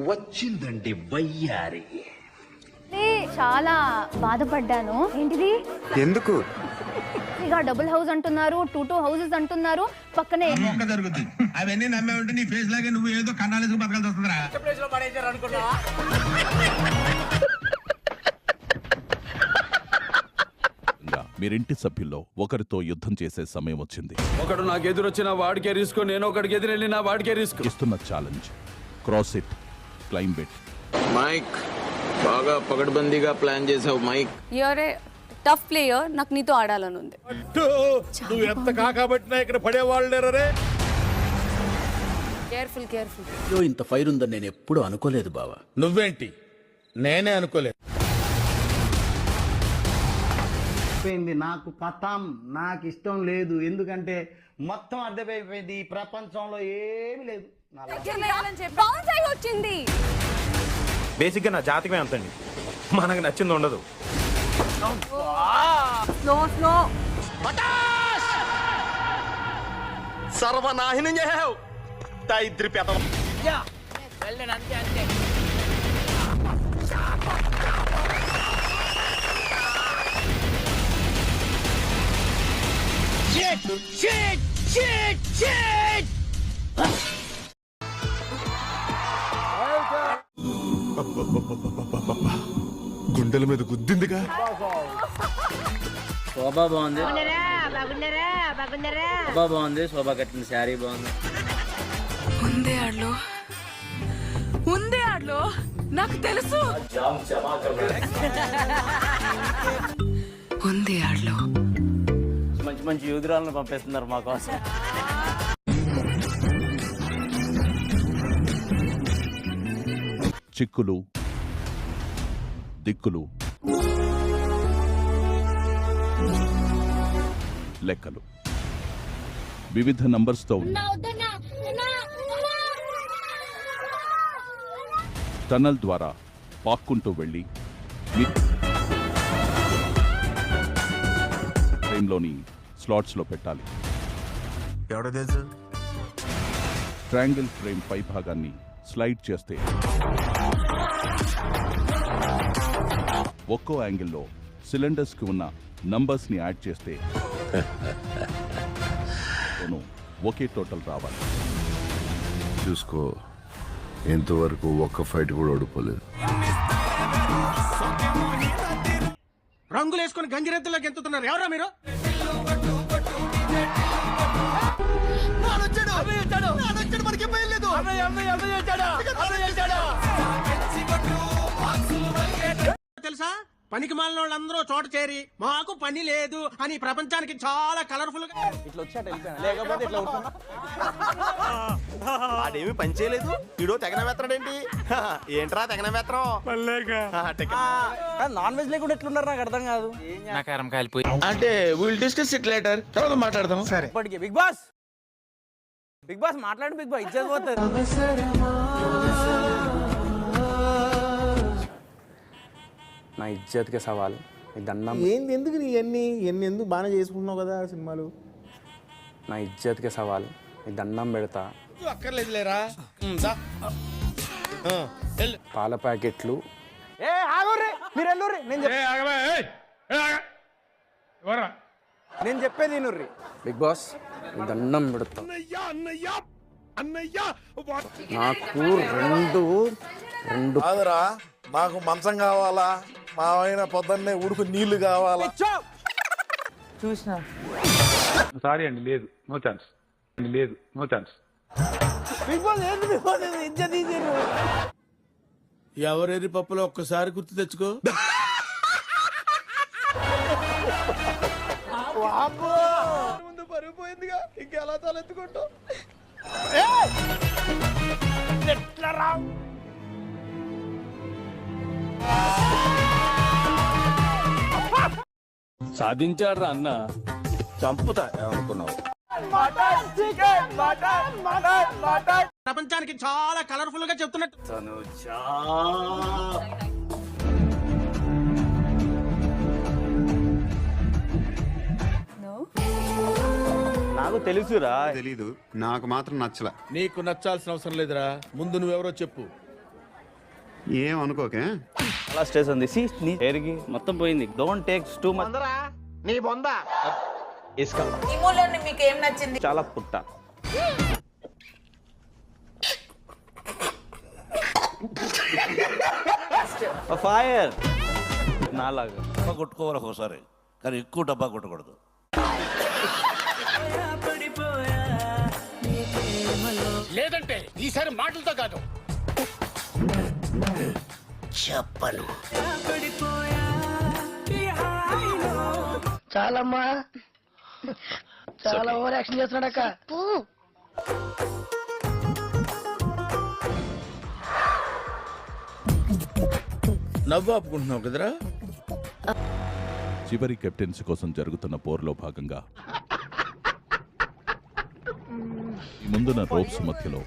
వచ్చిందండి వయ్యారి. చాలా బాధపడ్డాను. ఏంటిది? ఎందుకు? ఇక డబుల్ హౌస్ అంటున్నారు, టూ హౌసెస్ అంటున్నారు. పక్కనే జరుగుతుంది. అవన్నీ నమ్మే ఉంటే నీ ఫేస్ లాగే నువ్వు ఏదో కన్నాలేసుకు బతకాల్సి వస్తుందిరా. మీరింటి సభ్యుల్లో ఒకరితో యుద్ధం చేసే సమయం వచ్చింది. ఒకడు నాకు ఎదురొచ్చిన వాడికే రిస్క్, నేను ఒకడికి ఎదురెళ్ళిన వాడికే రిస్క్. ఇస్తున్న challenge cross it, climb it. Mike బాగా పకడ్బందీగా ప్లాన్ చేసావు mike. You're a tough player. నాకు నీతో ఆడాలని ఉంది. నువ్వు ఎంత కాకబట్టినా ఇక్కడ పడేవాళ్ళు లేరే. Careful careful. ఇంత ఫైర్ ఉందని నేను ఎప్పుడు అనుకోలేదు బావా. నువ్వేంటి, నేనే అనుకోలేదు. నాకు పతాం, నాకు ఇష్టం లేదు. ఎందుకంటే మొత్తం అర్థమైపోయింది, ఈ ప్రపంచంలో ఏమీ లేదు. వచ్చింది. బేసిక్ గా నా జాతకమే అంతండి, మనకు నచ్చింది ఉండదు. సర్వనాశనం చేసావు దరిద్ర పెదం. గుండెల మీద గుద్దిందిగా. శోభా బాగుంది, శోభా బాగుంది, శోభా కట్టిన శారీ బాగుంది. ఉందే ఆడ్లో నాకు తెలుసు. ఉంది ఆడ్లో మంచి మంచి యూదురాలను పంపిస్తున్నారు మా కోసం. చిక్కులు, దిక్కులు, లెక్కలు వివిధ నంబర్స్తో టనల్ ద్వారా పాక్కుంటూ వెళ్ళి ఫ్రేమ్లోని స్లాట్స్లో పెట్టాలి. ఎవడో తెలుసు. ట్రయాంగిల్ ఫ్రేమ్ పై భాగాన్ని స్లైడ్ చేస్తే ఒక్కో యాంగిల్లో సిలిండర్స్ కి ఉన్న నంబర్స్ ని యాడ్ చేస్తే ఒకే టోటల్ రావాలి. చూసుకో, ఇంతవరకు ఒక్క ఫైట్ కూడా ఓడిపోలేదు. రంగులు వేసుకుని గంగిరెద్దులోకి ఎంతుతున్నారు ఎవరా మీరు? తెలుసా, పనికి మాలిన వాళ్ళందరూ చోట చేరి మాకు పని లేదు అని ప్రపంచానికి చాలా కలర్ఫుల్ గా ఇట్లా వచ్చాట లేకపోతే ఇట్లా ఆడేమి పని చేయలేదు, వీడో తెగన వేత్తడేంటి? ఏంట్రా తెగన వేత్తరం? నాన్ వెజ్ లేకుండా ఎట్లున్నారు నాకు అర్థం కాదు. అంటే విల్ డిస్కస్ ఇట్ లేటర్, తర్వాత మాట్లాడదాం. సరే. ఇప్పటికే బిగ్ బాస్, బిగ్ బాస్ మాట్లాడు. బిగ్ బాస్ ఇజ్జత్ పోతుంది. నా ఇజ్జత్కి సవాల్, దండం. ఏంది, ఎందుకు నీ ఎన్ని ఎందుకు బాగానే చేసుకుంటున్నావు కదా సినిమాలు. నా ఇజ్జత్కి సవాల్, దండం పెడతా. అక్కర్లేదు లేరా. పాల ప్యాకెట్లు. నేను చెప్పేది నుర్రి. బిగ్ బాస్ దండం పెడతా. నాకు రెండు కాదురా, నాకు మంచం కావాలా, మా ఆయన పొద్దున్నే ఉడుకు నీళ్లు కావాలా. చూసిన సారీ అండి, లేదు, నో ఛాన్స్, లేదు, నో ఛాన్స్. బిగ్ బాస్ ఏంటి బిగ్ బాస్ ఇజ్జత్ తీసేరు. ఎవరెరి పప్పులో ఒక్కసారి గుర్తు తెచ్చుకో. ముందు పరుగు పోయిందిగా, ఇంకెలా తలెత్తుకుంటావు? సాధించాడు అన్న. చంపుతా ఏమనుకున్నావు? ప్రపంచానికి చాలా కలర్ఫుల్ గా చెప్తున్నట్టు. నాకు తెలుసురా. తెలీదు, నాకు మాత్రం నచ్చలా. నీకు నచ్చాల్సిన అవసరం లేదురా, ముందు నువ్వెవరో చెప్పు. ఏం అనుకోకే. చాలా స్ట్రెస్ ఉంది. సి నీ హెయిర్కి మొత్తం పోయింది. Don't takes too much. అందరా నీ బొందా ఇసుక మీకు ఏం నచ్చింది? చాలా పుట్ట. ఫైర్ నాలాగా డబ్బా కొట్టుకోవాలి ఒకసారి, కానీ ఎక్కువ డబ్బా కొట్టకూడదు. లేదంటే ఈసారి మాటలతో కాదు చెప్పను. చాలమ్మా, చాలా ఓవర్ యాక్షన్ చేస్తున్నాడక్క. నవ్వు ఆపుకుంటున్నావు కదరా. చివరి కెప్టెన్సీ కోసం జరుగుతున్న పోరులో భాగంగా ఈ ముందున్న రోప్స్ మధ్యలో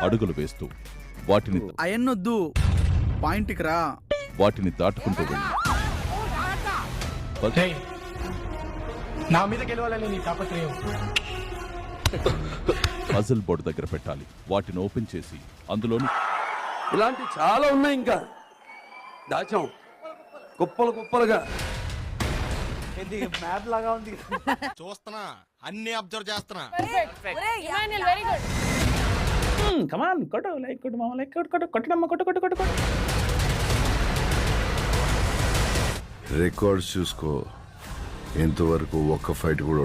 అడుగులు వేస్తూ వాటిని అయన్నొద్దు, పాయింట్కి రా. వాటిని దాటుకుంటూ వెళ్ళి నా మీద గెలవాలని నీ తాపత్రయం. పజిల్ బోర్డు దగ్గర పెట్టాలి. వాటిని ఓపెన్ చేసి అందులోని ఇలాంటి చాలా ఉన్నాయి. ఇంకా దాచాం కుప్పలు కుప్పలుగా. మ్యాప్ లాగా ఉంది. చూస్తున్నా, అన్ని అబ్జర్వ్ చేస్తున్నా. కమాన్ కొట్టు, లైక్ కొట్టు మామ, లైక్ కొట్టు, కొట్టు కొట్టడమ్మా, కొట్టు కొట్టు కొట్టు కొట్టు. రికార్డ్స్ చూసుకో, ఎంతవరకు ఒక్క ఫైట్ కూడా